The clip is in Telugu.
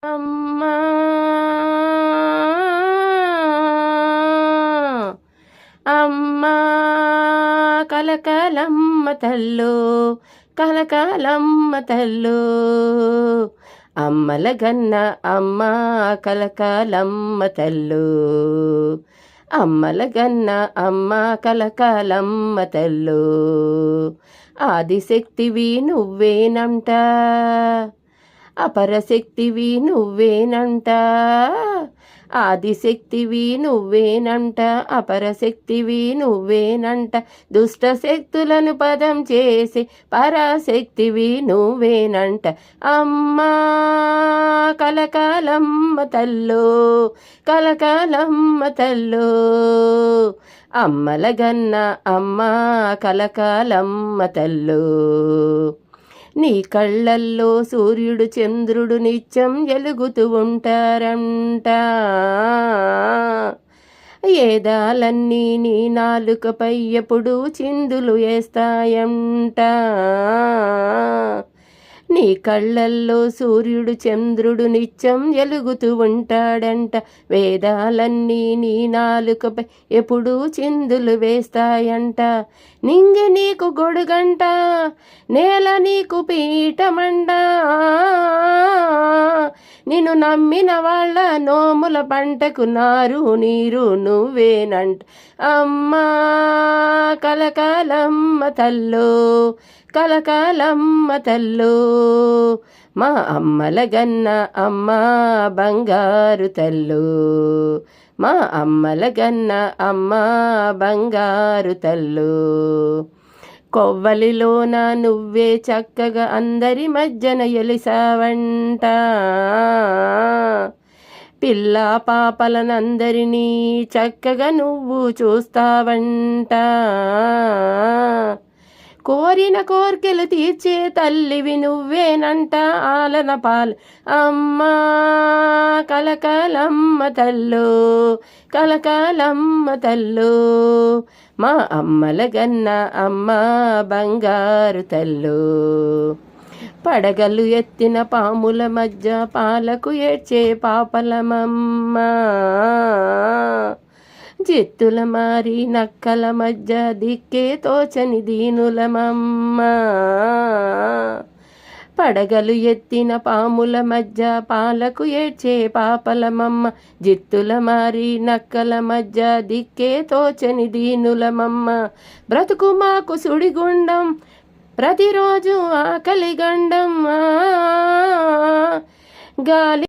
అమ్మా అమ్మా కలకలమ్మ తల్లు కలకలమ్మ తల్లు అమ్మల గన్న అమ్మ కలకలమ్మ తల్లు అమ్మల గన్న అమ్మ కలకలమ్మ తల్లు ఆదిశక్తివి నువ్వేనంట అపరశక్తివి నువ్వేనంట ఆదిశక్తివి నువ్వేనంట అపరశక్తివి నువ్వేనంట దుష్ట శక్తులను పదం చేసి పరాశక్తివి నువ్వేనంట అమ్మా కలకాలమ్మ తల్లు కలకాలమ్మ తల్లు అమ్మల గన్న అమ్మ కలకాలమ్మ తల్లు నీ కళ్ళల్లో సూర్యుడు చంద్రుడు నిత్యం ఎలుగుతూ ఉంటారంట ఏదాలన్నీ నీ నాలుకపై ఎప్పుడు చిందులు వేస్తాయంట నీ కళ్ళల్లో సూర్యుడు చంద్రుడు నిత్యం ఎలుగుతూ ఉంటాడంట వేదాలన్నీ నీ నాలుకపై ఎప్పుడు చిందులు వేస్తాయంట నింగి నీకు గొడుగంట నేల నీకు పీఠమంట నిన్ను నమ్మిన వాళ్ళ నోముల పంటకు నారు నీరు నువ్వేనంట అమ్మా కలకాలమ్మ తల్లు కలకాలమ్మ తల్లు మా అమ్మల గన్న అమ్మ బంగారు తల్లు మా అమ్మల గన్న అమ్మ బంగారు తల్లు కొవ్వలిలోన నువ్వే చక్కగా అందరి మధ్యన ఎలిసావంట పిల్ల పాపలనందరినీ చక్కగా నువ్వు చూస్తావంట కోరిన కోర్కెలు తీర్చే తల్లివి నువ్వేనంట ఆలన పాలు అమ్మా కలకాలమ్మ తల్లు కలకాలమ్మ తల్లు మా అమ్మల గన్న అమ్మ బంగారు తల్లు పడగలు ఎత్తిన పాముల మధ్య పాలకు ఏడ్చే పాపలమమ్మ జిత్తుల మారి నక్కల మధ్య దిక్కే తోచని దీనులమమ్మ పడగలు ఎత్తిన పాముల మధ్య పాలకు ఏడ్చే పాపలమమ్మ జిత్తుల మారి నక్కల మధ్య దిక్కే తోచని దీనులమమ్మ బ్రతుకు మాకు సుడిగుండం ప్రతిరోజు ఆకలి గండం గాలి